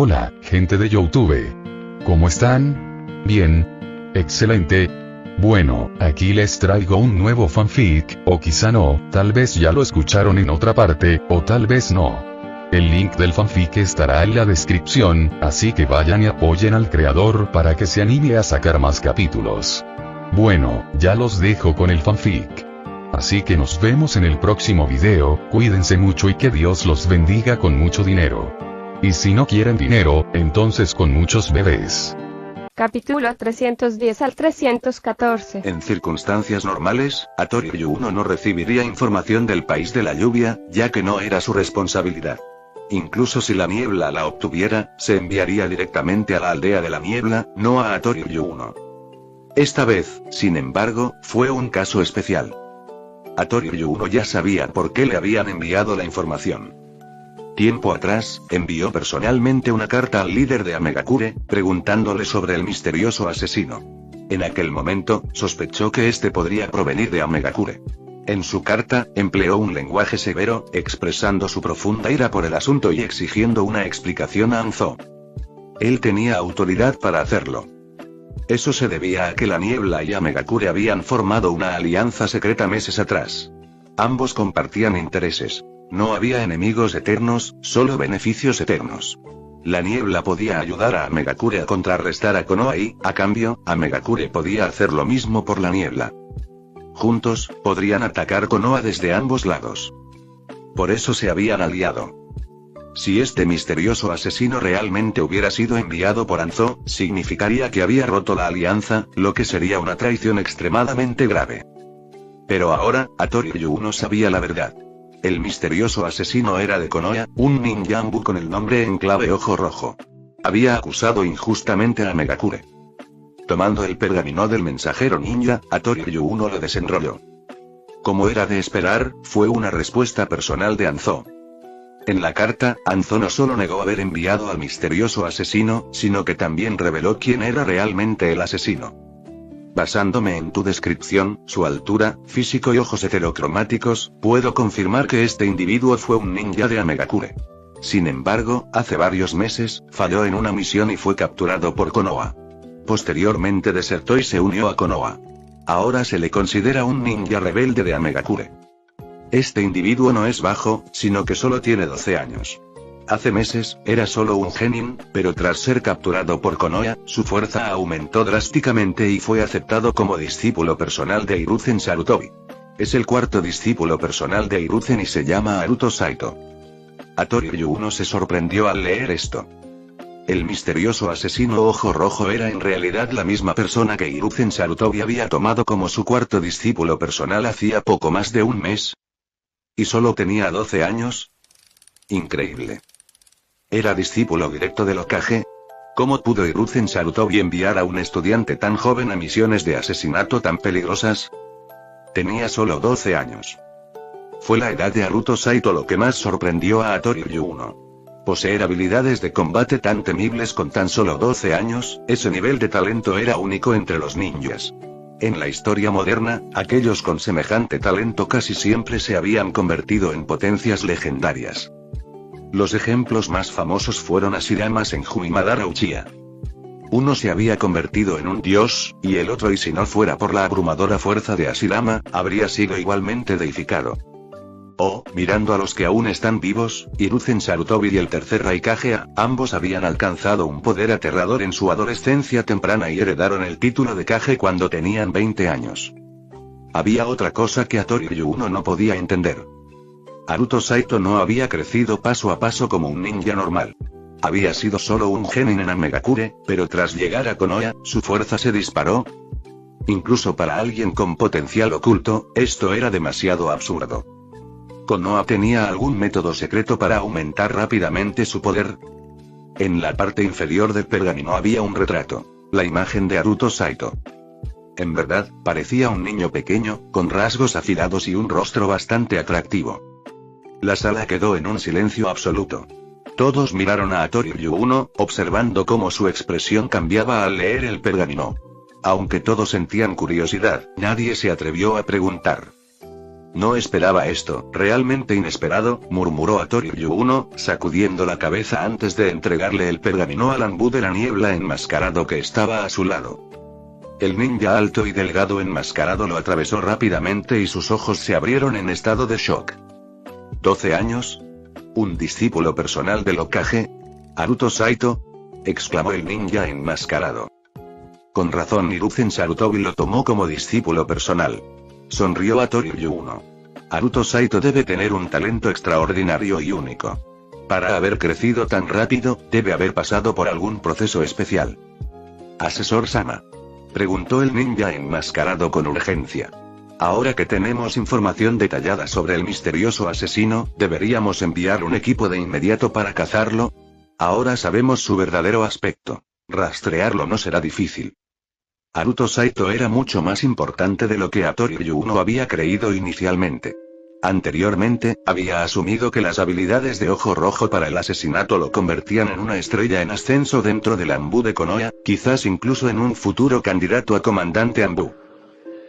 Hola, gente de YouTube. ¿Cómo están? Bien. Excelente. Bueno, aquí les traigo un nuevo fanfic, o quizá no, tal vez ya lo escucharon en otra parte, o tal vez no. El link del fanfic estará en la descripción, así que vayan y apoyen al creador para que se anime a sacar más capítulos. Bueno, ya los dejo con el fanfic. Así que nos vemos en el próximo video, cuídense mucho y que Dios los bendiga con mucho dinero. Y si no quieren dinero, entonces con muchos bebés. Capítulo 310 al 314. En circunstancias normales, Hattori Yuuno no recibiría información del país de la lluvia, ya que no era su responsabilidad. Incluso si la niebla la obtuviera, se enviaría directamente a la aldea de la niebla, no a Hattori Yuuno. Esta vez, sin embargo, fue un caso especial. Hattori Yuuno ya sabía por qué le habían enviado la información. Tiempo atrás, envió personalmente una carta al líder de Amegakure, preguntándole sobre el misterioso asesino. En aquel momento, sospechó que este podría provenir de Amegakure. En su carta, empleó un lenguaje severo, expresando su profunda ira por el asunto y exigiendo una explicación a Anzo. Él tenía autoridad para hacerlo. Eso se debía a que la niebla y Amegakure habían formado una alianza secreta meses atrás. Ambos compartían intereses. No había enemigos eternos, solo beneficios eternos. La niebla podía ayudar a Amegakure a contrarrestar a Konoha y, a cambio, Amegakure podía hacer lo mismo por la niebla. Juntos, podrían atacar Konoha desde ambos lados. Por eso se habían aliado. Si este misterioso asesino realmente hubiera sido enviado por Anzo, significaría que había roto la alianza, lo que sería una traición extremadamente grave. Pero ahora, Hattori Yuuno sabía la verdad. El misterioso asesino era de Konoha, un ninjambu con el nombre en clave Ojo Rojo. Había acusado injustamente a Amegakure. Tomando el pergamino del mensajero ninja, Hattori Yuuno lo desenrolló. Como era de esperar, fue una respuesta personal de Anzo. En la carta, Anzo no solo negó haber enviado al misterioso asesino, sino que también reveló quién era realmente el asesino. Basándome en tu descripción, su altura, físico y ojos heterocromáticos, puedo confirmar que este individuo fue un ninja de Amegakure. Sin embargo, hace varios meses, falló en una misión y fue capturado por Konoha. Posteriormente desertó y se unió a Konoha. Ahora se le considera un ninja rebelde de Amegakure. Este individuo no es bajo, sino que solo tiene 12 años. Hace meses, era solo un genin, pero tras ser capturado por Konoha, su fuerza aumentó drásticamente y fue aceptado como discípulo personal de Hiruzen Sarutobi. Es el cuarto discípulo personal de Hiruzen y se llama Haruto Saito. Hattori Yuuno se sorprendió al leer esto. El misterioso asesino Ojo Rojo era en realidad la misma persona que Hiruzen Sarutobi había tomado como su cuarto discípulo personal hacía poco más de un mes. ¿Y solo tenía 12 años? Increíble. ¿Era discípulo directo del Hokage? ¿Cómo pudo Hiruzen Sarutobi enviar a un estudiante tan joven a misiones de asesinato tan peligrosas? Tenía solo 12 años. Fue la edad de Haruto Saito lo que más sorprendió a Hattori Yuuno. Poseer habilidades de combate tan temibles con tan solo 12 años, ese nivel de talento era único entre los ninjas. En la historia moderna, aquellos con semejante talento casi siempre se habían convertido en potencias legendarias. Los ejemplos más famosos fueron Ashirama Senju y Madara Uchiha. Uno se había convertido en un dios, y el otro, y si no fuera por la abrumadora fuerza de Ashirama, habría sido igualmente deificado. Mirando a los que aún están vivos, Hiruzen Sarutobi y el tercer Raikage, ambos habían alcanzado un poder aterrador en su adolescencia temprana y heredaron el título de Kage cuando tenían 20 años. Había otra cosa que Hattori Yuuno no podía entender. Haruto Saito no había crecido paso a paso como un ninja normal. Había sido solo un genin en Amegakure, pero tras llegar a Konoha, su fuerza se disparó. Incluso para alguien con potencial oculto, esto era demasiado absurdo. ¿Konoha tenía algún método secreto para aumentar rápidamente su poder? En la parte inferior del pergamino había un retrato, la imagen de Haruto Saito. En verdad, parecía un niño pequeño, con rasgos afilados y un rostro bastante atractivo. La sala quedó en un silencio absoluto. Todos miraron a Hattori Yuuno, observando cómo su expresión cambiaba al leer el pergamino. Aunque todos sentían curiosidad, nadie se atrevió a preguntar. No esperaba esto, realmente inesperado, murmuró Hattori Ryuuno, sacudiendo la cabeza antes de entregarle el pergamino al Anbu de la niebla enmascarado que estaba a su lado. El ninja alto y delgado enmascarado lo atravesó rápidamente y sus ojos se abrieron en estado de shock. ¿12 años? ¿Un discípulo personal del Hokage? ¿Haruto Saito?, exclamó el ninja enmascarado. Con razón Hiruzen Sarutobi lo tomó como discípulo personal. Sonrió Hattori Ryuuno. Haruto Saito debe tener un talento extraordinario y único. Para haber crecido tan rápido, debe haber pasado por algún proceso especial. ¿Asesor Sama?, preguntó el ninja enmascarado con urgencia. Ahora que tenemos información detallada sobre el misterioso asesino, ¿deberíamos enviar un equipo de inmediato para cazarlo? Ahora sabemos su verdadero aspecto. Rastrearlo no será difícil. Haruto Saito era mucho más importante de lo que Hattori Ryuuno había creído inicialmente. Anteriormente, había asumido que las habilidades de Ojo Rojo para el asesinato lo convertían en una estrella en ascenso dentro del Anbu de Konoha, quizás incluso en un futuro candidato a comandante Anbu.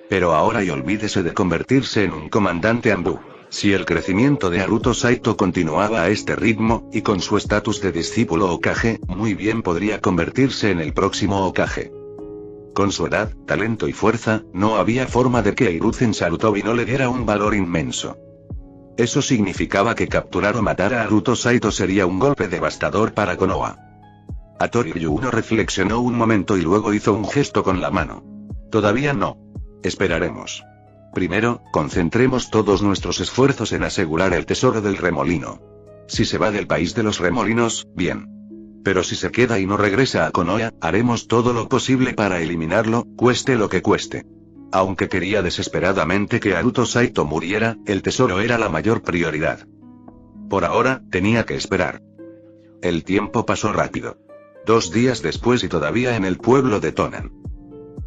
Pero ahora y olvídese de convertirse en un comandante Anbu. Si el crecimiento de Haruto Saito continuaba a este ritmo, y con su estatus de discípulo Hokage, muy bien podría convertirse en el próximo Hokage. Con su edad, talento y fuerza, no había forma de que Hiruzen Sarutobi no le diera un valor inmenso. Eso significaba que capturar o matar a Haruto Saito sería un golpe devastador para Konoha. Hattori Ryuuno reflexionó un momento y luego hizo un gesto con la mano. Todavía no. Esperaremos. Primero, concentremos todos nuestros esfuerzos en asegurar el tesoro del remolino. Si se va del país de los remolinos, bien. Pero si se queda y no regresa a Konoha, haremos todo lo posible para eliminarlo, cueste lo que cueste. Aunque quería desesperadamente que Haruto Saito muriera, el tesoro era la mayor prioridad. Por ahora, tenía que esperar. El tiempo pasó rápido. 2 días después y todavía en el pueblo de Tonan.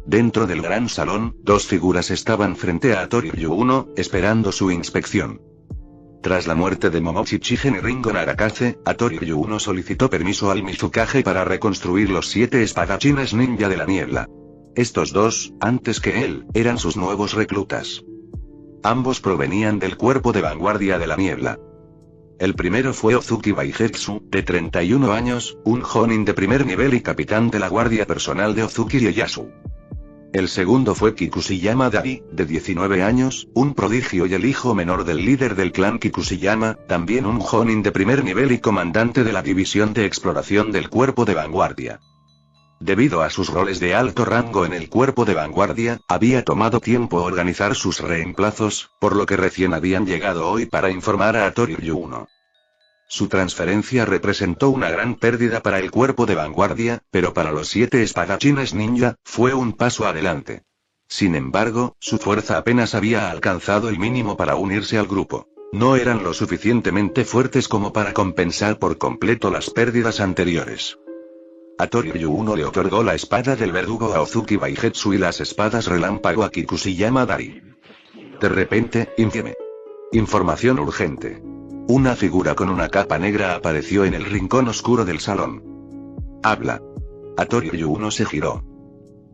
Dentro del gran salón, 2 figuras estaban frente a Hattori Ryuuno, esperando su inspección. Tras la muerte de Momochi Chigen y Ringo Narakaze, Hattori Ryuuno solicitó permiso al Mizukage para reconstruir los 7 espadachines ninja de la niebla. Estos 2, antes que él, eran sus nuevos reclutas. Ambos provenían del cuerpo de vanguardia de la niebla. El primero fue Ozuki Baigetsu, de 31 años, un jonin de primer nivel y capitán de la guardia personal de Ozuki Ieyasu. El segundo fue Kikusiyama Dai, de 19 años, un prodigio y el hijo menor del líder del clan Kikusiyama, también un jonin de primer nivel y comandante de la división de exploración del cuerpo de vanguardia. Debido a sus roles de alto rango en el cuerpo de vanguardia, había tomado tiempo organizar sus reemplazos, por lo que recién habían llegado hoy para informar a Hattori Ryuuno. Su transferencia representó una gran pérdida para el cuerpo de vanguardia, pero para los 7 espadachines ninja, fue un paso adelante. Sin embargo, su fuerza apenas había alcanzado el mínimo para unirse al grupo. No eran lo suficientemente fuertes como para compensar por completo las pérdidas anteriores. Hattori Ryuuno le otorgó la espada del verdugo a Ozuki Baigetsu y las espadas relámpago a Kikusiyama Dai. De repente, información urgente. Una figura con una capa negra apareció en el rincón oscuro del salón. Habla. Hattori Ryuuno se giró.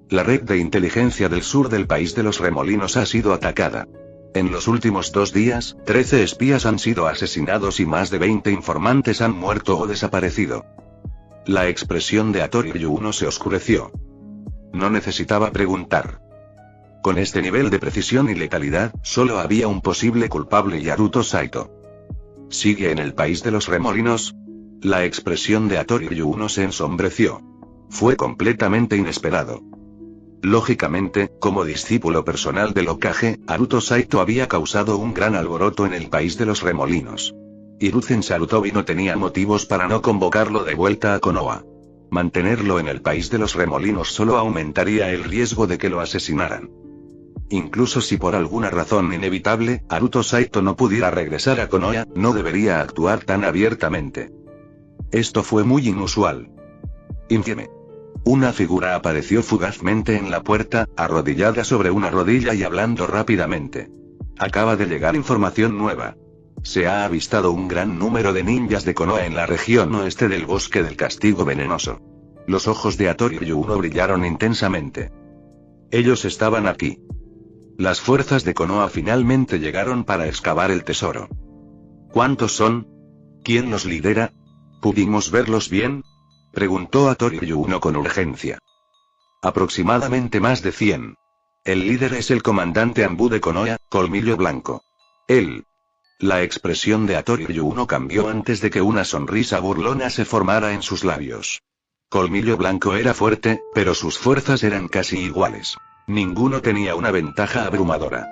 La red de inteligencia del sur del país de los remolinos ha sido atacada. En los últimos 2 días, 13 espías han sido asesinados y más de 20 informantes han muerto o desaparecido. La expresión de Hattori Ryuuno se oscureció. No necesitaba preguntar. Con este nivel de precisión y letalidad, solo había un posible culpable y Haruto Saito. ¿Sigue en el país de los remolinos? La expresión de Hattori Ryuuno se ensombreció. Fue completamente inesperado. Lógicamente, como discípulo personal del Hokage, Haruto Saito había causado un gran alboroto en el país de los remolinos. Hiruzen Sarutobi no tenía motivos para no convocarlo de vuelta a Konoha. Mantenerlo en el país de los remolinos solo aumentaría el riesgo de que lo asesinaran. Incluso si por alguna razón inevitable, Haruto Saito no pudiera regresar a Konoha, no debería actuar tan abiertamente. Esto fue muy inusual. Una figura apareció fugazmente en la puerta, arrodillada sobre una rodilla y hablando rápidamente. Acaba de llegar información nueva. Se ha avistado un gran número de ninjas de Konoha en la región oeste del bosque del castigo venenoso. Los ojos de Hattori Ryuuno brillaron intensamente. Ellos estaban aquí. las fuerzas de Konoha finalmente llegaron para excavar el tesoro. ¿Cuántos son? ¿Quién los lidera? ¿Pudimos verlos bien?, preguntó a Toriuno con urgencia. Aproximadamente más de 100. El líder es el comandante Anbu de Konoha, Colmillo Blanco. Él. La expresión de Toriuno cambió antes de que una sonrisa burlona se formara en sus labios. Colmillo Blanco era fuerte, pero sus fuerzas eran casi iguales. Ninguno tenía una ventaja abrumadora.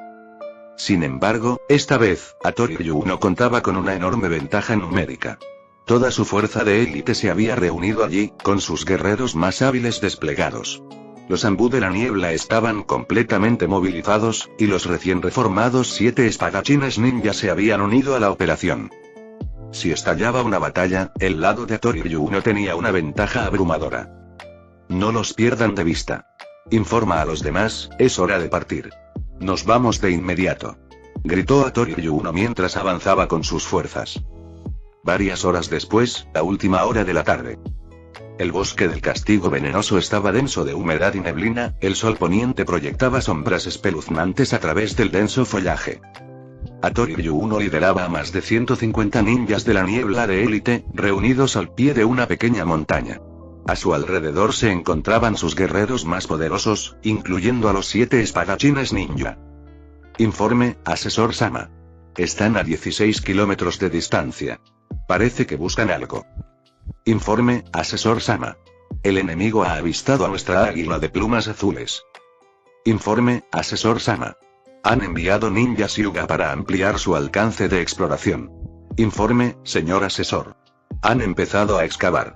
Sin embargo, esta vez, Toriuno contaba con una enorme ventaja numérica. Toda su fuerza de élite se había reunido allí, con sus guerreros más hábiles desplegados. Los Anbu de la niebla estaban completamente movilizados, y los recién reformados 7 espadachines ninja se habían unido a la operación. Si estallaba una batalla, el lado de Toriuno tenía una ventaja abrumadora. No los pierdan de vista. Informa a los demás, es hora de partir. Nos vamos de inmediato. Gritó a Toriuno mientras avanzaba con sus fuerzas. Varias horas después, la última hora de la tarde. El bosque del castigo venenoso estaba denso de humedad y neblina, el sol poniente proyectaba sombras espeluznantes a través del denso follaje. Toriuno lideraba a más de 150 ninjas de la niebla de élite, reunidos al pie de una pequeña montaña. A su alrededor se encontraban sus guerreros más poderosos, incluyendo a los 7 espadachines ninja. Informe, Asesor Sama. Están a 16 kilómetros de distancia. Parece que buscan algo. Informe, Asesor Sama. El enemigo ha avistado a nuestra águila de plumas azules. Informe, Asesor Sama. Han enviado ninjas Hyuga para ampliar su alcance de exploración. Informe, señor asesor. Han empezado a excavar.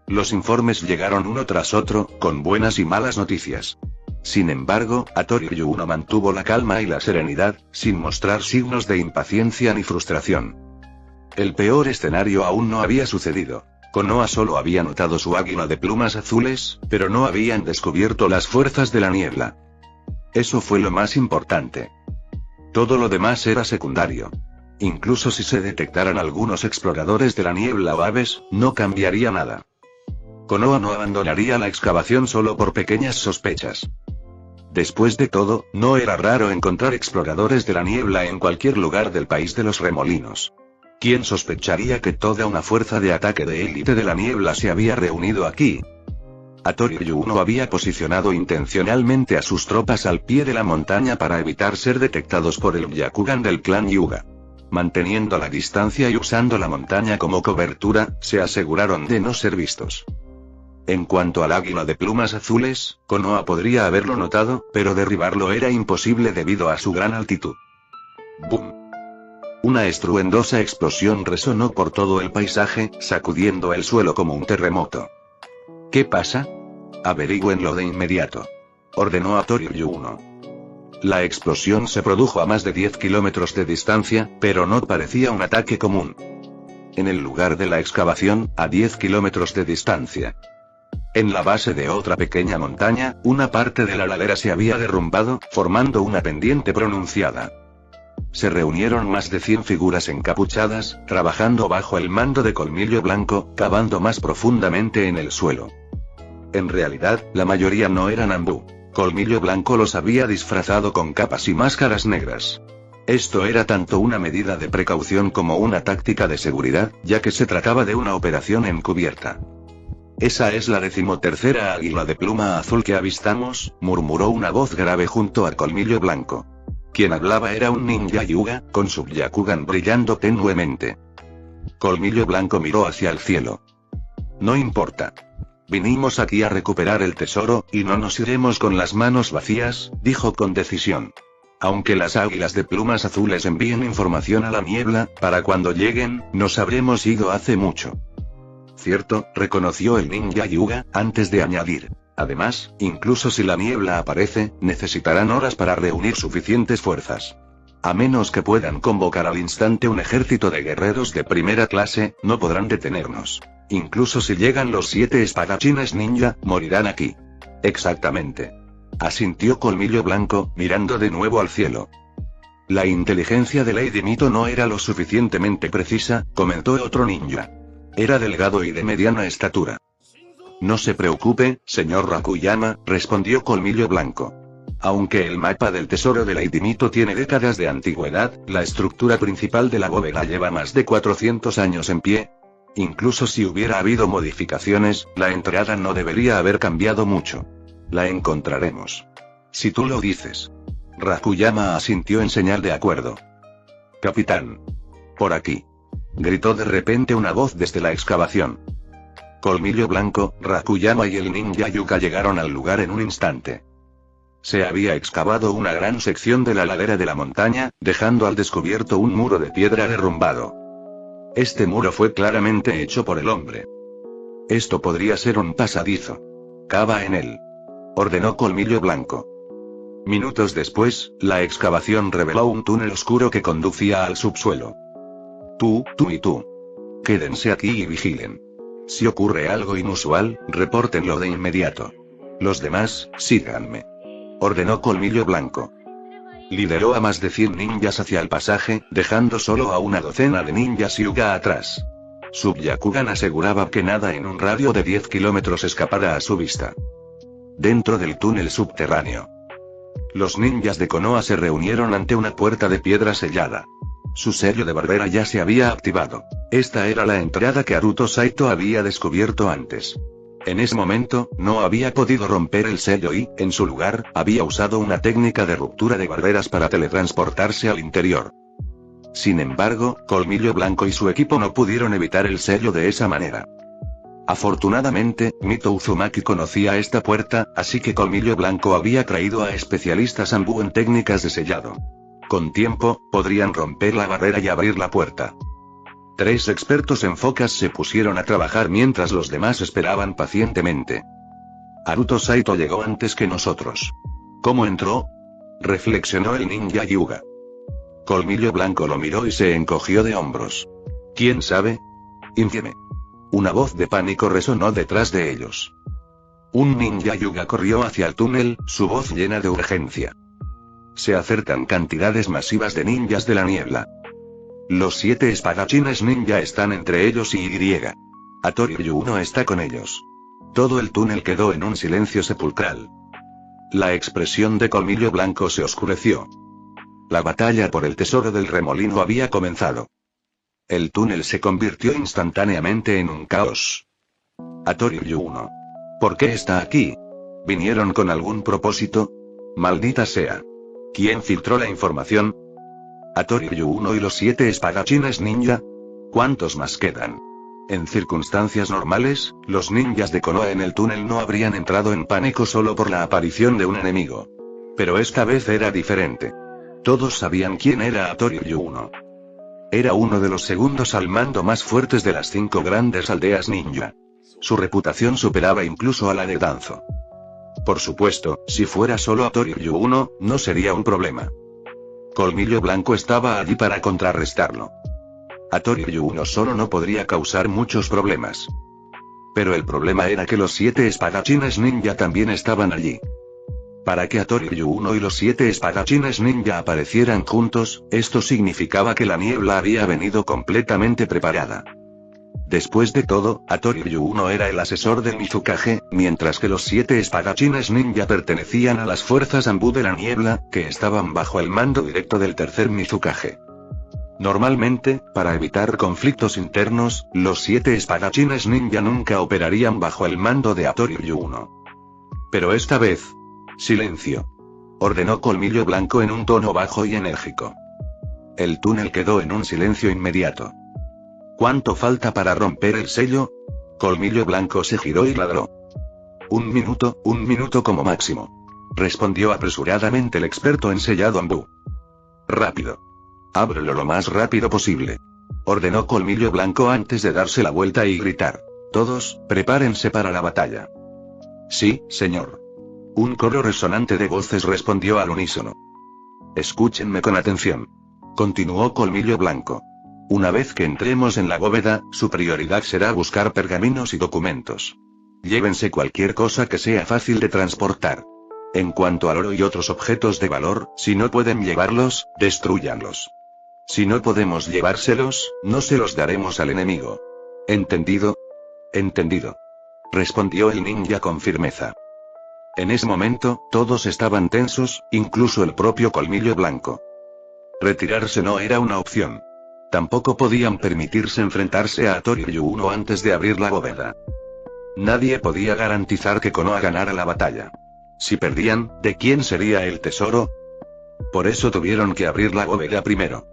Los informes llegaron uno tras otro, con buenas y malas noticias. Sin embargo, Toriuno mantuvo la calma y la serenidad, sin mostrar signos de impaciencia ni frustración. El peor escenario aún no había sucedido. Konoha solo había notado su águila de plumas azules, pero no habían descubierto las fuerzas de la niebla. Eso fue lo más importante. Todo lo demás era secundario. Incluso si se detectaran algunos exploradores de la niebla o aves, no cambiaría nada. Konoha no abandonaría la excavación solo por pequeñas sospechas. Después de todo, no era raro encontrar exploradores de la niebla en cualquier lugar del país de los remolinos. ¿Quién sospecharía que toda una fuerza de ataque de élite de la niebla se había reunido aquí? Toriuno había posicionado intencionalmente a sus tropas al pie de la montaña para evitar ser detectados por el Byakugan del clan Hyuga. Manteniendo la distancia y usando la montaña como cobertura, se aseguraron de no ser vistos. En cuanto al águila de plumas azules, Konoha podría haberlo notado, pero derribarlo era imposible debido a su gran altitud. ¡Bum! Una estruendosa explosión resonó por todo el paisaje, sacudiendo el suelo como un terremoto. ¿Qué pasa? Averigüenlo de inmediato. Ordenó a Toriuno. La explosión se produjo a más de 10 kilómetros de distancia, pero no parecía un ataque común. En el lugar de la excavación, a 10 kilómetros de distancia. En la base de otra pequeña montaña, una parte de la ladera se había derrumbado, formando una pendiente pronunciada. Se reunieron más de 100 figuras encapuchadas, trabajando bajo el mando de Colmillo Blanco, cavando más profundamente en el suelo. En realidad, la mayoría no eran Anbu. Colmillo Blanco los había disfrazado con capas y máscaras negras. Esto era tanto una medida de precaución como una táctica de seguridad, ya que se trataba de una operación encubierta. Esa es la 13ª águila de pluma azul que avistamos, murmuró una voz grave junto a Colmillo Blanco. Quien hablaba era un ninja Hyuga, con su Byakugan brillando tenuemente. Colmillo Blanco miró hacia el cielo. No importa. Vinimos aquí a recuperar el tesoro, y no nos iremos con las manos vacías, dijo con decisión. Aunque las águilas de plumas azules envíen información a la niebla, para cuando lleguen, nos habremos ido hace mucho. Cierto, reconoció el ninja Hyuga, antes de añadir. Además, incluso si la niebla aparece, necesitarán horas para reunir suficientes fuerzas. A menos que puedan convocar al instante un ejército de guerreros de primera clase, no podrán detenernos. Incluso si llegan los 7 espadachines ninja, morirán aquí. Exactamente. Asintió Colmillo Blanco, mirando de nuevo al cielo. La inteligencia de Lady Mito no era lo suficientemente precisa, comentó otro ninja. Era delgado y de mediana estatura. No se preocupe, señor Rakuyama, respondió Colmillo Blanco. Aunque el mapa del tesoro de Lady Mito tiene décadas de antigüedad, la estructura principal de la bóveda lleva más de 400 años en pie. Incluso si hubiera habido modificaciones, la entrada no debería haber cambiado mucho. La encontraremos. Si tú lo dices. Rakuyama asintió en señal de acuerdo. Capitán. Por aquí. Gritó de repente una voz desde la excavación. Colmillo Blanco, Rakuyama y el ninja Yuka llegaron al lugar en un instante. Se había excavado una gran sección de la ladera de la montaña, dejando al descubierto un muro de piedra derrumbado. Este muro fue claramente hecho por el hombre. Esto podría ser un pasadizo. Cava en él. Ordenó Colmillo Blanco. Minutos después, la excavación reveló un túnel oscuro que conducía al subsuelo. Tú y tú. Quédense aquí y vigilen. Si ocurre algo inusual, repórtenlo de inmediato. Los demás, síganme. Ordenó Colmillo Blanco. Lideró a más de 100 ninjas hacia el pasaje, dejando solo a una docena de ninjas Hyuga atrás. Subyakugan aseguraba que nada en un radio de 10 kilómetros escapara a su vista. Dentro del túnel subterráneo. Los ninjas de Konoha se reunieron ante una puerta de piedra sellada. Su sello de barrera ya se había activado. Esta era la entrada que Haruto Saito había descubierto antes. En ese momento, no había podido romper el sello y, en su lugar, había usado una técnica de ruptura de barreras para teletransportarse al interior. Sin embargo, Colmillo Blanco y su equipo no pudieron evitar el sello de esa manera. Afortunadamente, Mito Uzumaki conocía esta puerta, así que Colmillo Blanco había traído a especialistas Anbu en técnicas de sellado. Con tiempo, podrían romper la barrera y abrir la puerta. 3 expertos en focas se pusieron a trabajar mientras los demás esperaban pacientemente. Haruto Saito llegó antes que nosotros. ¿Cómo entró? Reflexionó el ninja Hyuga. Colmillo Blanco lo miró y se encogió de hombros. ¿Quién sabe? Infíeme. Una voz de pánico resonó detrás de ellos. Un ninja Hyuga corrió hacia el túnel, su voz llena de urgencia. Se acercan cantidades masivas de ninjas de la niebla. Los 7 espadachines ninja están entre ellos y Y. Hattori Ryuno está con ellos. Todo el túnel quedó en un silencio sepulcral. La expresión de Colmillo Blanco se oscureció. La batalla por el tesoro del remolino había comenzado. El túnel se convirtió instantáneamente en un caos. Hattori Ryuno. ¿Por qué está aquí? ¿Vinieron con algún propósito? Maldita sea. ¿Quién filtró la información? Hattori Ryuno y los 7 espadachines ninja. ¿Cuántos más quedan? En circunstancias normales, los ninjas de Konoha en el túnel no habrían entrado en pánico solo por la aparición de un enemigo. Pero esta vez era diferente. Todos sabían quién era Hattori Ryuno. Era uno de los segundos al mando más fuertes de las 5 grandes aldeas ninja. Su reputación superaba incluso a la de Danzo. Por supuesto, si fuera solo Hattori Ryuno, no sería un problema. Colmillo Blanco estaba allí para contrarrestarlo. Hattori Ryuno solo no podría causar muchos problemas. Pero el problema era que los 7 espadachines ninja también estaban allí. Para que Hattori Ryuno y los 7 espadachines ninja aparecieran juntos, esto significaba que la niebla había venido completamente preparada. Después de todo, Hattori Ryuno era el asesor del Mizukage, mientras que los 7 espadachines ninja pertenecían a las fuerzas Anbu de la niebla, que estaban bajo el mando directo del tercer Mizukage. Normalmente, para evitar conflictos internos, los 7 espadachines ninja nunca operarían bajo el mando de Hattori Ryuno. Pero esta vez... ¡Silencio! Ordenó Colmillo Blanco en un tono bajo y enérgico. El túnel quedó en un silencio inmediato. ¿Cuánto falta para romper el sello? Colmillo Blanco se giró y ladró. Un minuto como máximo. Respondió apresuradamente el experto en sellado Anbu. Rápido. Ábrelo lo más rápido posible. Ordenó Colmillo Blanco antes de darse la vuelta y gritar. Todos, prepárense para la batalla. Sí, señor. Un coro resonante de voces respondió al unísono. Escúchenme con atención. Continuó Colmillo Blanco. Una vez que entremos en la bóveda, su prioridad será buscar pergaminos y documentos. Llévense cualquier cosa que sea fácil de transportar. En cuanto al oro y otros objetos de valor, si no pueden llevarlos, destrúyanlos. Si no podemos llevárselos, no se los daremos al enemigo. ¿Entendido? Entendido. Respondió el ninja con firmeza. En ese momento, todos estaban tensos, incluso el propio Colmillo Blanco. Retirarse no era una opción. Tampoco podían permitirse enfrentarse a Toriyu-1 antes de abrir la bóveda. Nadie podía garantizar que Konoha ganara la batalla. Si perdían, ¿de quién sería el tesoro? Por eso tuvieron que abrir la bóveda primero.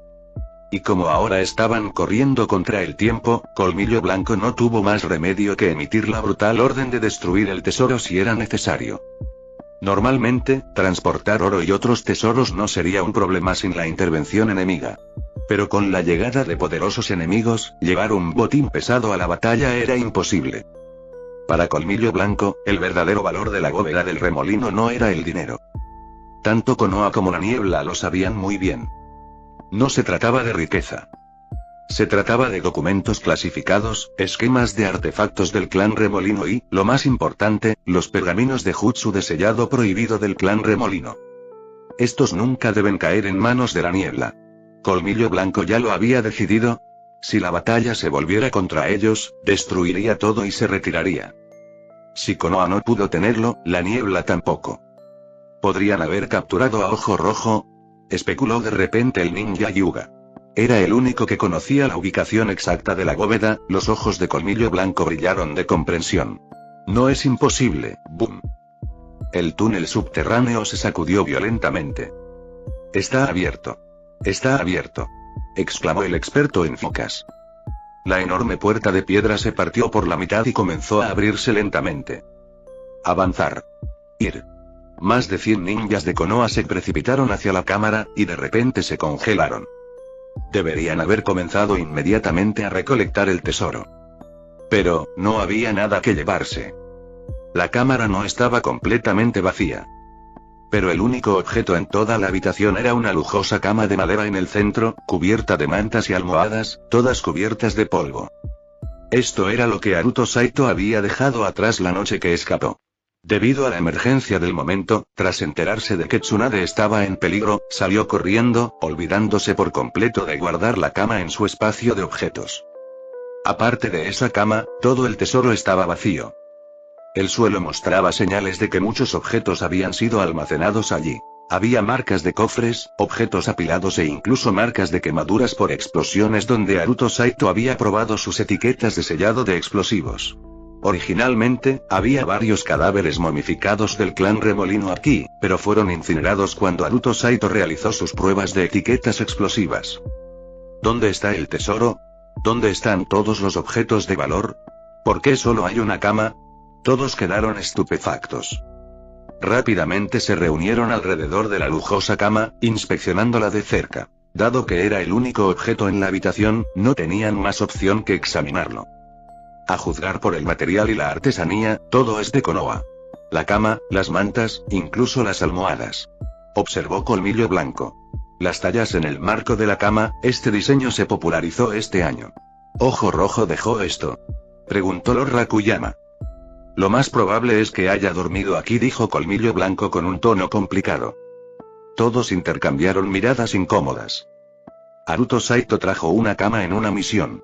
Y como ahora estaban corriendo contra el tiempo, Colmillo Blanco no tuvo más remedio que emitir la brutal orden de destruir el tesoro si era necesario. Normalmente, transportar oro y otros tesoros no sería un problema sin la intervención enemiga. Pero con la llegada de poderosos enemigos, llevar un botín pesado a la batalla era imposible. Para Colmillo Blanco, el verdadero valor de la bóveda del remolino no era el dinero. Tanto Konoha como la niebla lo sabían muy bien. No se trataba de riqueza. Se trataba de documentos clasificados, esquemas de artefactos del clan Remolino y, lo más importante, los pergaminos de Jutsu de sellado prohibido del clan Remolino. Estos nunca deben caer en manos de la niebla. Colmillo Blanco ya lo había decidido. Si la batalla se volviera contra ellos, destruiría todo y se retiraría. Si Konoha no pudo tenerlo, la niebla tampoco. ¿Podrían haber capturado a Ojo Rojo? Especuló de repente el ninja Hyuga. Era el único que conocía la ubicación exacta de la bóveda. Los ojos de Colmillo Blanco brillaron de comprensión. No es imposible, boom. El túnel subterráneo se sacudió violentamente. Está abierto. Está abierto, exclamó el experto en focas. La enorme puerta de piedra se partió por la mitad y comenzó a abrirse lentamente. Avanzar. Ir. Más de 100 ninjas de Konoha se precipitaron hacia la cámara, y de repente se congelaron. Deberían haber comenzado inmediatamente a recolectar el tesoro. Pero, no había nada que llevarse. La cámara no estaba completamente vacía. Pero el único objeto en toda la habitación era una lujosa cama de madera en el centro, cubierta de mantas y almohadas, todas cubiertas de polvo. Esto era lo que Haruto Saito había dejado atrás la noche que escapó. Debido a la emergencia del momento, tras enterarse de que Tsunade estaba en peligro, salió corriendo, olvidándose por completo de guardar la cama en su espacio de objetos. Aparte de esa cama, todo el tesoro estaba vacío. El suelo mostraba señales de que muchos objetos habían sido almacenados allí. Había marcas de cofres, objetos apilados e incluso marcas de quemaduras por explosiones donde Haruto Saito había probado sus etiquetas de sellado de explosivos. Originalmente, había varios cadáveres momificados del clan Remolino aquí, pero fueron incinerados cuando Haruto Saito realizó sus pruebas de etiquetas explosivas. ¿Dónde está el tesoro? ¿Dónde están todos los objetos de valor? ¿Por qué solo hay una cama? Todos quedaron estupefactos. Rápidamente se reunieron alrededor de la lujosa cama, inspeccionándola de cerca. Dado que era el único objeto en la habitación, no tenían más opción que examinarlo. A juzgar por el material y la artesanía, todo es de Konoha. La cama, las mantas, incluso las almohadas. Observó Colmillo Blanco. Las tallas en el marco de la cama, este diseño se popularizó este año. ¿Ojo Rojo dejó esto?, preguntó Lord Rakuyama. Lo más probable es que haya dormido aquí, dijo Colmillo Blanco con un tono complicado. Todos intercambiaron miradas incómodas. Haruto Saito trajo una cama en una misión.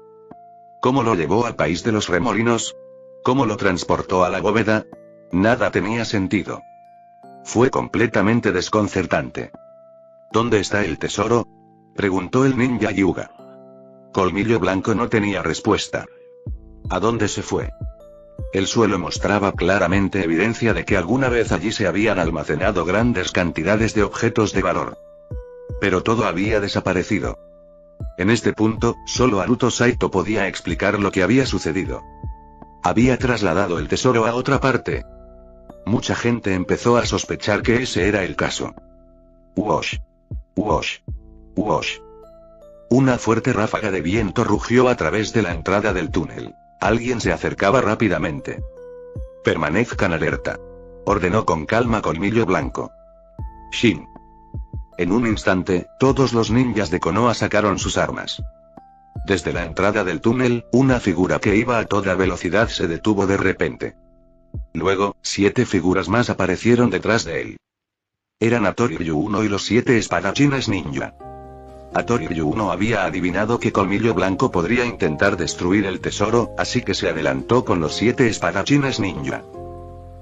¿Cómo lo llevó al país de los remolinos? ¿Cómo lo transportó a la bóveda? Nada tenía sentido. Fue completamente desconcertante. ¿Dónde está el tesoro?, preguntó el ninja Hyuga. Colmillo Blanco no tenía respuesta. ¿A dónde se fue? El suelo mostraba claramente evidencia de que alguna vez allí se habían almacenado grandes cantidades de objetos de valor. Pero todo había desaparecido. En este punto, solo Haruto Saito podía explicar lo que había sucedido. Había trasladado el tesoro a otra parte. Mucha gente empezó a sospechar que ese era el caso. Uosh. Uosh. Uosh. Una fuerte ráfaga de viento rugió a través de la entrada del túnel. Alguien se acercaba rápidamente. Permanezcan alerta, ordenó con calma Colmillo Blanco. Shin. En un instante, todos los ninjas de Konoha sacaron sus armas. Desde la entrada del túnel, una figura que iba a toda velocidad se detuvo de repente. Luego, 7 figuras más aparecieron detrás de él. Eran Toriyu-1 y los 7 espadachines ninja. Toriyu-1 había adivinado que Colmillo Blanco podría intentar destruir el tesoro, así que se adelantó con los 7 espadachines ninja.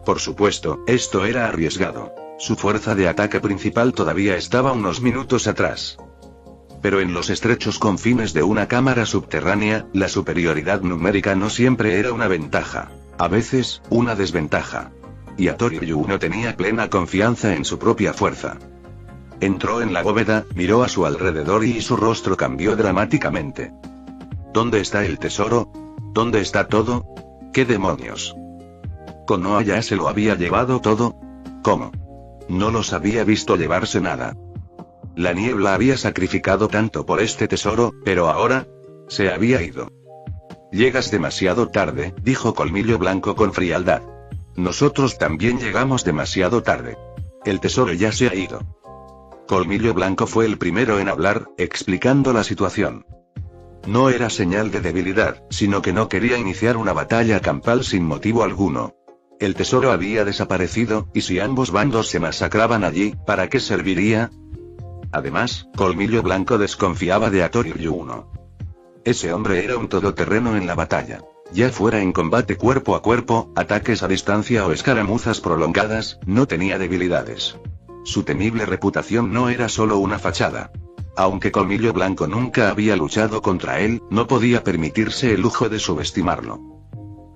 Por supuesto, esto era arriesgado. Su fuerza de ataque principal todavía estaba unos minutos atrás. Pero en los estrechos confines de una cámara subterránea, la superioridad numérica no siempre era una ventaja. A veces, una desventaja. Y Hattori Ryuno tenía plena confianza en su propia fuerza. Entró en la bóveda, miró a su alrededor y su rostro cambió dramáticamente. ¿Dónde está el tesoro? ¿Dónde está todo? ¿Qué demonios? ¿Konoha ya se lo había llevado todo? ¿Cómo? No los había visto llevarse nada. La niebla había sacrificado tanto por este tesoro, pero ahora se había ido. Llegas demasiado tarde, dijo Colmillo Blanco con frialdad. Nosotros también llegamos demasiado tarde. El tesoro ya se ha ido. Colmillo Blanco fue el primero en hablar, explicando la situación. No era señal de debilidad, sino que no quería iniciar una batalla campal sin motivo alguno. El tesoro había desaparecido, y si ambos bandos se masacraban allí, ¿para qué serviría? Además, Colmillo Blanco desconfiaba de Hattori Ryuno. Ese hombre era un todoterreno en la batalla. Ya fuera en combate cuerpo a cuerpo, ataques a distancia o escaramuzas prolongadas, no tenía debilidades. Su temible reputación no era solo una fachada. Aunque Colmillo Blanco nunca había luchado contra él, no podía permitirse el lujo de subestimarlo.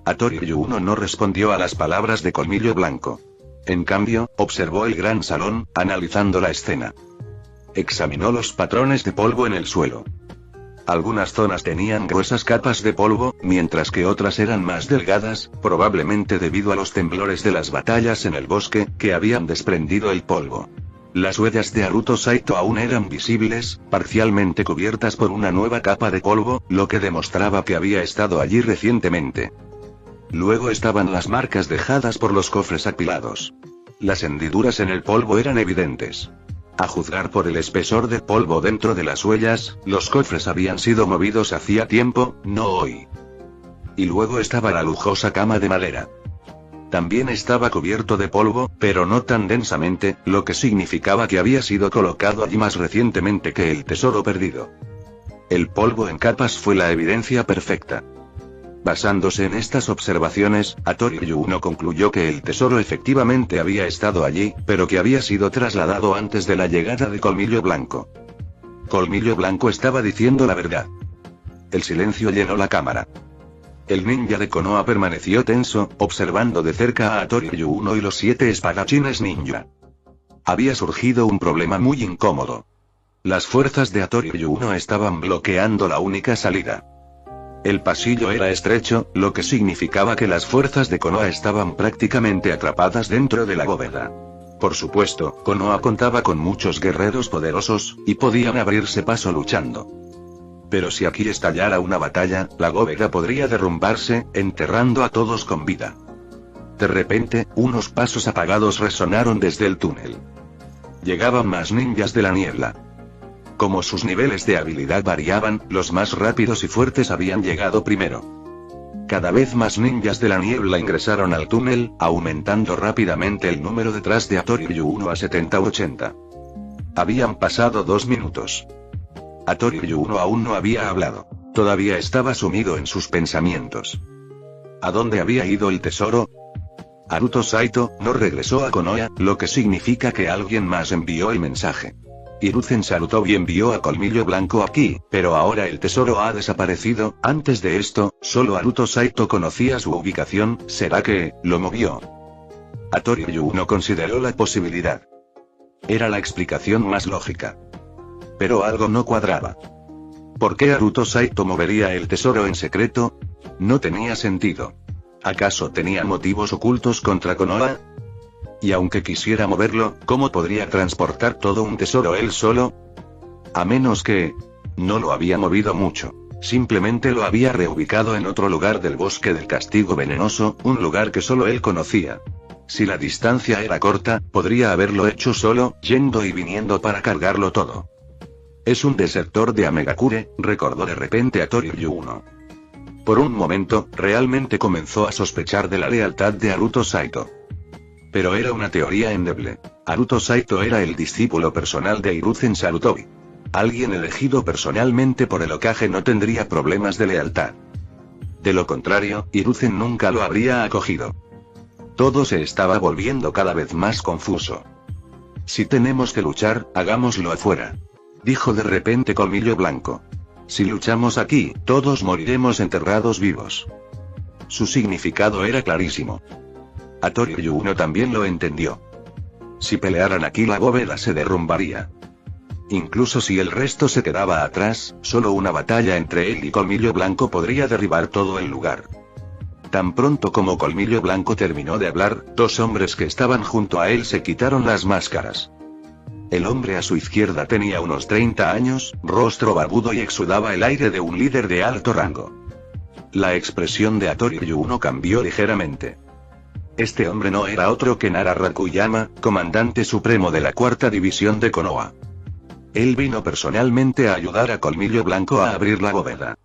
Hattori Ryuno no respondió a las palabras de Colmillo Blanco. En cambio, observó el gran salón, analizando la escena. Examinó los patrones de polvo en el suelo. Algunas zonas tenían gruesas capas de polvo, mientras que otras eran más delgadas, probablemente debido a los temblores de las batallas en el bosque, que habían desprendido el polvo. Las huellas de Haruto Saito aún eran visibles, parcialmente cubiertas por una nueva capa de polvo, lo que demostraba que había estado allí recientemente. Luego estaban las marcas dejadas por los cofres apilados. Las hendiduras en el polvo eran evidentes. A juzgar por el espesor del polvo dentro de las huellas, los cofres habían sido movidos hacía tiempo, no hoy. Y luego estaba la lujosa cama de madera. También estaba cubierto de polvo, pero no tan densamente, lo que significaba que había sido colocado allí más recientemente que el tesoro perdido. El polvo en capas fue la evidencia perfecta. Basándose en estas observaciones, Hattori Ryuno concluyó que el tesoro efectivamente había estado allí, pero que había sido trasladado antes de la llegada de Colmillo Blanco. Colmillo Blanco estaba diciendo la verdad. El silencio llenó la cámara. El ninja de Konoha permaneció tenso, observando de cerca a Hattori Ryuno y los 7 espadachines ninja. Había surgido un problema muy incómodo. Las fuerzas de Hattori Ryuno estaban bloqueando la única salida. El pasillo era estrecho, lo que significaba que las fuerzas de Konoha estaban prácticamente atrapadas dentro de la bóveda. Por supuesto, Konoha contaba con muchos guerreros poderosos, y podían abrirse paso luchando. Pero si aquí estallara una batalla, la bóveda podría derrumbarse, enterrando a todos con vida. De repente, unos pasos apagados resonaron desde el túnel. Llegaban más ninjas de la niebla. Como sus niveles de habilidad variaban, los más rápidos y fuertes habían llegado primero. Cada vez más ninjas de la niebla ingresaron al túnel, aumentando rápidamente el número detrás de Hattori Ryuno a 70 u 80. Habían pasado 2 minutos. Hattori Ryuno aún no había hablado. Todavía estaba sumido en sus pensamientos. ¿A dónde había ido el tesoro? Haruto Saito no regresó a Konoha, lo que significa que alguien más envió el mensaje. Hiruzen Sarutobi envió a Colmillo Blanco aquí, pero ahora el tesoro ha desaparecido. Antes de esto, solo Haruto Saito conocía su ubicación. ¿Será que lo movió? Hattori Ryuno consideró la posibilidad. Era la explicación más lógica. Pero algo no cuadraba. ¿Por qué Haruto Saito movería el tesoro en secreto? No tenía sentido. ¿Acaso tenía motivos ocultos contra Konoha? Y aunque quisiera moverlo, ¿cómo podría transportar todo un tesoro él solo? A menos que... no lo había movido mucho. Simplemente lo había reubicado en otro lugar del bosque del castigo venenoso, un lugar que solo él conocía. Si la distancia era corta, podría haberlo hecho solo, yendo y viniendo para cargarlo todo. Es un desertor de Amegakure, recordó de repente a Hattori Ryuno. Por un momento, realmente comenzó a sospechar de la lealtad de Haruto Saito. Pero era una teoría endeble. Haruto Saito era el discípulo personal de Hiruzen Sarutobi. Alguien elegido personalmente por el Hokage no tendría problemas de lealtad. De lo contrario, Hiruzen nunca lo habría acogido. Todo se estaba volviendo cada vez más confuso. Si tenemos que luchar, hagámoslo afuera, dijo de repente Colmillo Blanco. Si luchamos aquí, todos moriremos enterrados vivos. Su significado era clarísimo. Hattori Yuuno también lo entendió. Si pelearan aquí, la bóveda se derrumbaría. Incluso si el resto se quedaba atrás, solo una batalla entre él y Colmillo Blanco podría derribar todo el lugar. Tan pronto como Colmillo Blanco terminó de hablar, dos hombres que estaban junto a él se quitaron las máscaras. El hombre a su izquierda tenía unos 30 años, rostro barbudo y exudaba el aire de un líder de alto rango. La expresión de Hattori Yuuno cambió ligeramente. Este hombre no era otro que Nara Rakuyama, comandante supremo de la cuarta división de Konoha. Él vino personalmente a ayudar a Colmillo Blanco a abrir la bóveda.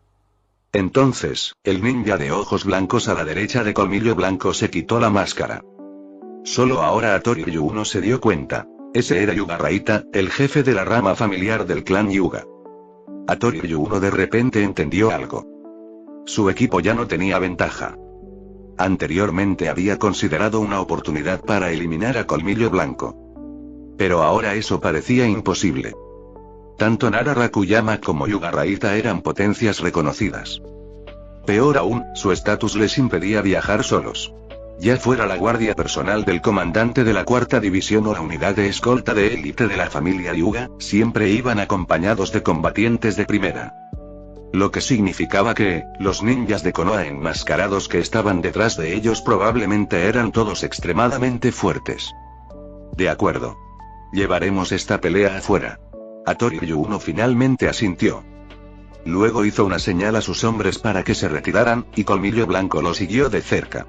Entonces, el ninja de ojos blancos a la derecha de Colmillo Blanco se quitó la máscara. Solo ahora Hattori Yuuno se dio cuenta. Ese era Yuga Raita, el jefe de la rama familiar del clan Yuga. Hattori Yuuno de repente entendió algo. Su equipo ya no tenía ventaja. Anteriormente había considerado una oportunidad para eliminar a Colmillo Blanco. Pero ahora eso parecía imposible. Tanto Nara Rakuyama como Yuga Raita eran potencias reconocidas. Peor aún, su estatus les impedía viajar solos. Ya fuera la guardia personal del comandante de la cuarta división o la unidad de escolta de élite de la familia Yuga, siempre iban acompañados de combatientes de primera. Lo que significaba que, los ninjas de Konoha enmascarados que estaban detrás de ellos probablemente eran todos extremadamente fuertes. De acuerdo. Llevaremos esta pelea afuera. Hattori Yuuno finalmente asintió. Luego hizo una señal a sus hombres para que se retiraran, y Colmillo Blanco lo siguió de cerca.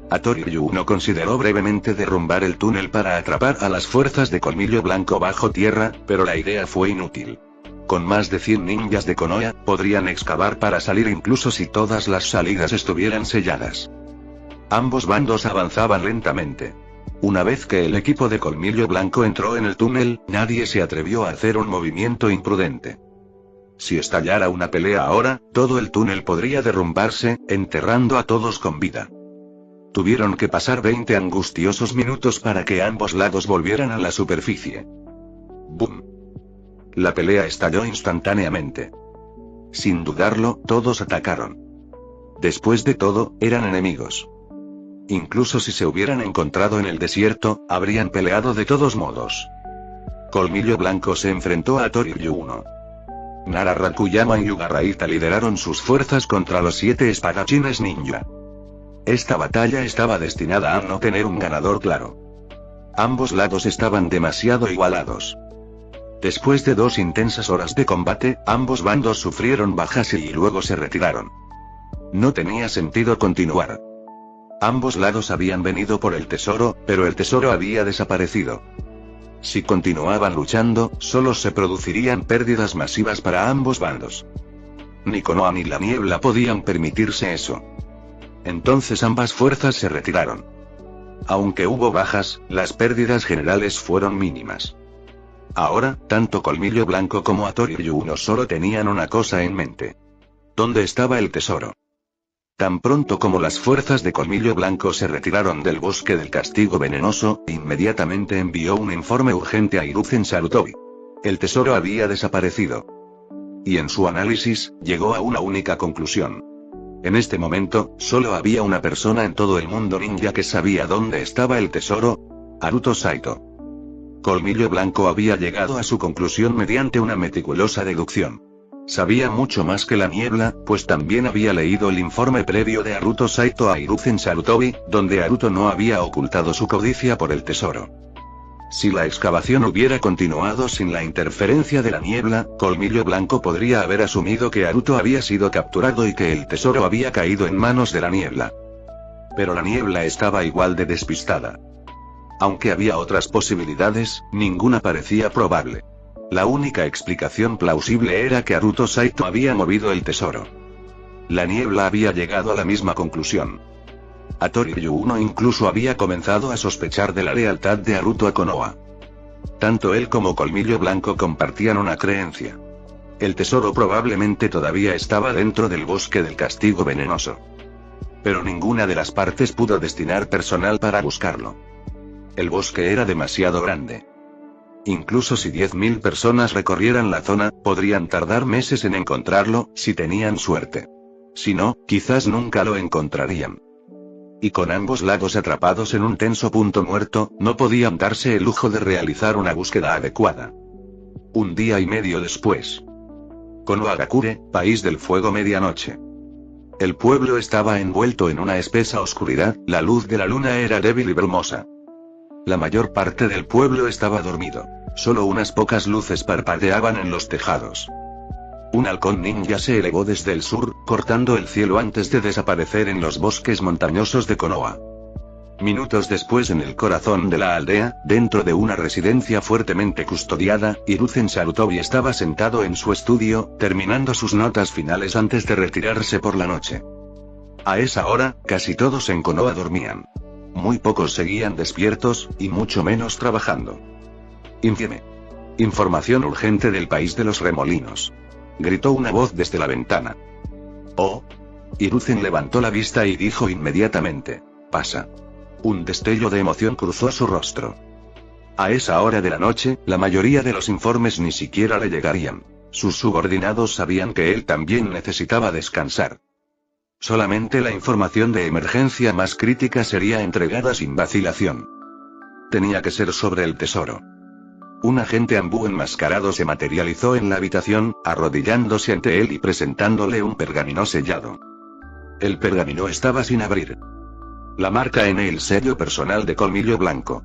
Hattori Yuuno consideró brevemente derrumbar el túnel para atrapar a las fuerzas de Colmillo Blanco bajo tierra, pero la idea fue inútil. Con más de 100 ninjas de Konoha, podrían excavar para salir incluso si todas las salidas estuvieran selladas. Ambos bandos avanzaban lentamente. Una vez que el equipo de Colmillo Blanco entró en el túnel, nadie se atrevió a hacer un movimiento imprudente. Si estallara una pelea ahora, todo el túnel podría derrumbarse, enterrando a todos con vida. Tuvieron que pasar 20 angustiosos minutos para que ambos lados volvieran a la superficie. ¡Bum! La pelea estalló instantáneamente. Sin dudarlo, todos atacaron. Después de todo, eran enemigos. Incluso si se hubieran encontrado en el desierto, habrían peleado de todos modos. Colmillo Blanco se enfrentó a Hattori Yuuno. Nara Rakuyama y Yuga Raita lideraron sus fuerzas contra los 7 espadachines ninja. Esta batalla estaba destinada a no tener un ganador claro. Ambos lados estaban demasiado igualados. Después de 2 intensas horas de combate, ambos bandos sufrieron bajas y luego se retiraron. No tenía sentido continuar. Ambos lados habían venido por el tesoro, pero el tesoro había desaparecido. Si continuaban luchando, solo se producirían pérdidas masivas para ambos bandos. Ni Konoha ni la niebla podían permitirse eso. Entonces ambas fuerzas se retiraron. Aunque hubo bajas, las pérdidas generales fueron mínimas. Ahora, tanto Colmillo Blanco como Hattori Yuuno solo tenían una cosa en mente. ¿Dónde estaba el tesoro? Tan pronto como las fuerzas de Colmillo Blanco se retiraron del bosque del castigo venenoso, inmediatamente envió un informe urgente a Hiruzen Sarutobi. El tesoro había desaparecido. Y en su análisis, llegó a una única conclusión. En este momento, solo había una persona en todo el mundo ninja que sabía dónde estaba el tesoro: Haruto Saito. Colmillo Blanco había llegado a su conclusión mediante una meticulosa deducción. Sabía mucho más que la niebla, pues también había leído el informe previo de Haruto Saito a Hiruzen Sarutobi, donde Haruto no había ocultado su codicia por el tesoro. Si la excavación hubiera continuado sin la interferencia de la niebla, Colmillo Blanco podría haber asumido que Haruto había sido capturado y que el tesoro había caído en manos de la niebla. Pero la niebla estaba igual de despistada. Aunque había otras posibilidades, ninguna parecía probable. La única explicación plausible era que Haruto Saito había movido el tesoro. La niebla había llegado a la misma conclusión. Hattori Yuuno incluso había comenzado a sospechar de la lealtad de Haruto a Konoha. Tanto él como Colmillo Blanco compartían una creencia. El tesoro probablemente todavía estaba dentro del bosque del castigo venenoso. Pero ninguna de las partes pudo destinar personal para buscarlo. El bosque era demasiado grande. Incluso si 10.000 personas recorrieran la zona, podrían tardar meses en encontrarlo, si tenían suerte. Si no, quizás nunca lo encontrarían. Y con ambos lados atrapados en un tenso punto muerto, no podían darse el lujo de realizar una búsqueda adecuada. Un día y medio después. Konohagakure, país del fuego, medianoche. El pueblo estaba envuelto en una espesa oscuridad, la luz de la luna era débil y brumosa. La mayor parte del pueblo estaba dormido. Solo unas pocas luces parpadeaban en los tejados. Un halcón ninja se elevó desde el sur, cortando el cielo antes de desaparecer en los bosques montañosos de Konoha. Minutos después, en el corazón de la aldea, dentro de una residencia fuertemente custodiada, Hiruzen Sarutobi estaba sentado en su estudio, terminando sus notas finales antes de retirarse por la noche. A esa hora, casi todos en Konoha dormían. Muy pocos seguían despiertos, y mucho menos trabajando. Infieme. Información urgente del país de los remolinos. Gritó una voz desde la ventana. Oh. Hiruzen levantó la vista y dijo inmediatamente: pasa. Un destello de emoción cruzó su rostro. A esa hora de la noche, la mayoría de los informes ni siquiera le llegarían. Sus subordinados sabían que él también necesitaba descansar. Solamente la información de emergencia más crítica sería entregada sin vacilación. Tenía que ser sobre el tesoro. Un agente ambú enmascarado se materializó en la habitación, arrodillándose ante él y presentándole un pergamino sellado. El pergamino estaba sin abrir. La marca en el sello personal de Colmillo Blanco.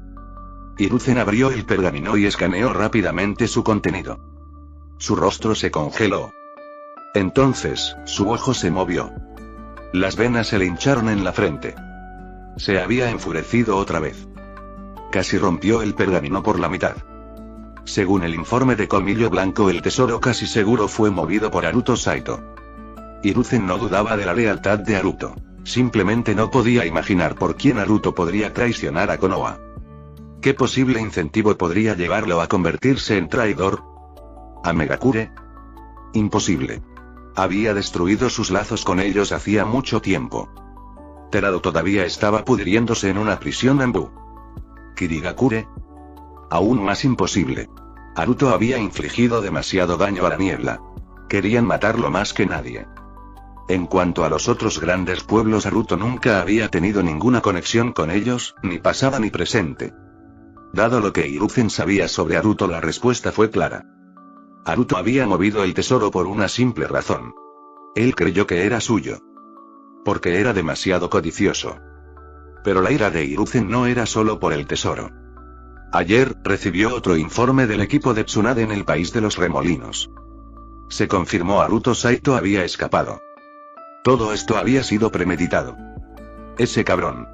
Hiruzen abrió el pergamino y escaneó rápidamente su contenido. Su rostro se congeló. Entonces, su ojo se movió. Las venas se le hincharon en la frente. Se había enfurecido otra vez. Casi rompió el pergamino por la mitad. Según el informe de Colmillo Blanco, el tesoro casi seguro fue movido por Haruto Saito. Hiruzen no dudaba de la lealtad de Haruto. Simplemente no podía imaginar por quién Haruto podría traicionar a Konoha. ¿Qué posible incentivo podría llevarlo a convertirse en traidor? ¿A Megakure? Imposible. Había destruido sus lazos con ellos hacía mucho tiempo. Terado todavía estaba pudriéndose en una prisión ambú. ¿Kirigakure? Aún más imposible. Haruto había infligido demasiado daño a la niebla. Querían matarlo más que nadie. En cuanto a los otros grandes pueblos, Haruto nunca había tenido ninguna conexión con ellos, ni pasada ni presente. Dado lo que Hiruzen sabía sobre Haruto, la respuesta fue clara. Haruto había movido el tesoro por una simple razón. Él creyó que era suyo. Porque era demasiado codicioso. Pero la ira de Hiruzen no era solo por el tesoro. Ayer, recibió otro informe del equipo de Tsunade en el país de los remolinos. Se confirmó Haruto Saito había escapado. Todo esto había sido premeditado. Ese cabrón.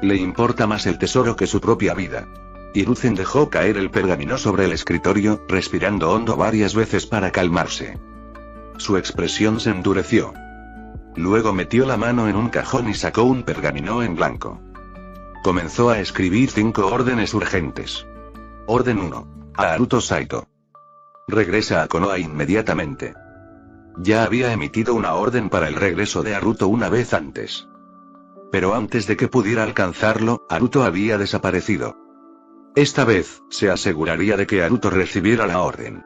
Le importa más el tesoro que su propia vida. Hiruzen dejó caer el pergamino sobre el escritorio, respirando hondo varias veces para calmarse. Su expresión se endureció. Luego metió la mano en un cajón y sacó un pergamino en blanco. Comenzó a escribir 5 órdenes urgentes. Orden 1. A Haruto Saito. Regresa a Konoha inmediatamente. Ya había emitido una orden para el regreso de Haruto una vez antes. Pero antes de que pudiera alcanzarlo, Haruto había desaparecido. Esta vez, se aseguraría de que Haruto recibiera la orden.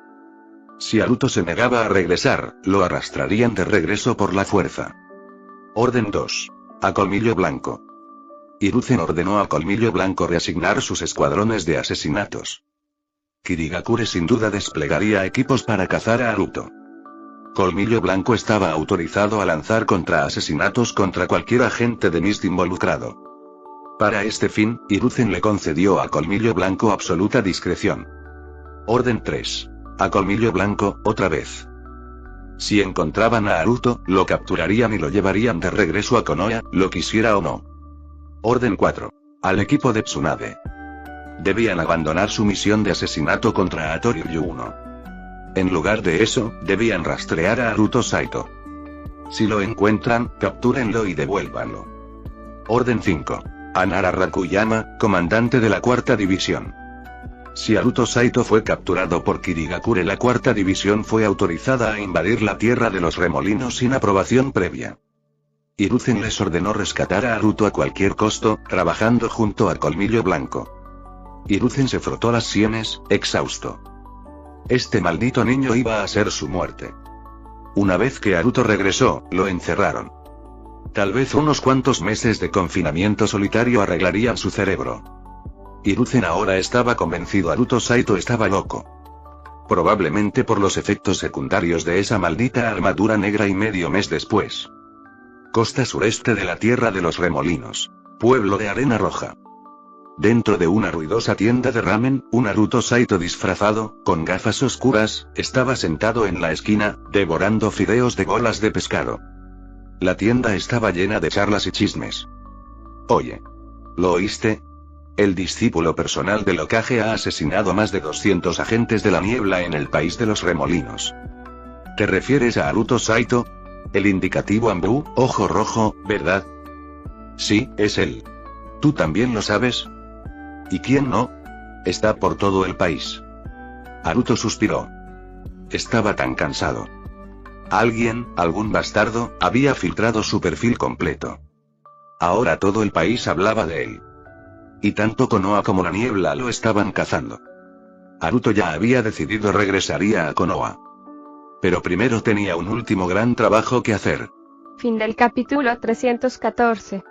Si Haruto se negaba a regresar, lo arrastrarían de regreso por la fuerza. Orden 2. A Colmillo Blanco. Hiruzen ordenó a Colmillo Blanco reasignar sus escuadrones de asesinatos. Kirigakure sin duda desplegaría equipos para cazar a Haruto. Colmillo Blanco estaba autorizado a lanzar asesinatos contra cualquier agente de Mist involucrado. Para este fin, Hiruzen le concedió a Colmillo Blanco absoluta discreción. Orden 3. A Colmillo Blanco, otra vez. Si encontraban a Haruto, lo capturarían y lo llevarían de regreso a Konoha, lo quisiera o no. Orden 4. Al equipo de Tsunade. Debían abandonar su misión de asesinato contra Hattori Ryuno. En lugar de eso, debían rastrear a Haruto Saito. Si lo encuentran, captúrenlo y devuélvanlo. Orden 5. A Nara Rakuyama, comandante de la 4ª división. Si Haruto Saito fue capturado por Kirigakure, la 4ª división fue autorizada a invadir la tierra de los remolinos sin aprobación previa. Hiruzen les ordenó rescatar a Haruto a cualquier costo, trabajando junto a Colmillo Blanco. Hiruzen se frotó las sienes, exhausto. Este maldito niño iba a ser su muerte. Una vez que Haruto regresó, lo encerraron. Tal vez unos cuantos meses de confinamiento solitario arreglarían su cerebro. Hiruzen ahora estaba convencido Haruto Saito estaba loco. Probablemente por los efectos secundarios de esa maldita armadura negra y medio mes después. Costa sureste de la Tierra de los Remolinos. Pueblo de Arena Roja. Dentro de una ruidosa tienda de ramen, un Haruto Saito disfrazado, con gafas oscuras, estaba sentado en la esquina, devorando fideos de bolas de pescado. La tienda estaba llena de charlas y chismes. Oye. ¿Lo oíste? El discípulo personal del Hokage ha asesinado a más de 200 agentes de la niebla en el país de los remolinos. ¿Te refieres a Haruto Saito? El indicativo Ambu, ojo rojo, ¿verdad? Sí, es él. ¿Tú también lo sabes? ¿Y quién no? Está por todo el país. Haruto suspiró. Estaba tan cansado. Alguien, algún bastardo, había filtrado su perfil completo. Ahora todo el país hablaba de él. Y tanto Konoha como la niebla lo estaban cazando. Haruto ya había decidido regresaría a Konoha. Pero primero tenía un último gran trabajo que hacer. Fin del capítulo 314.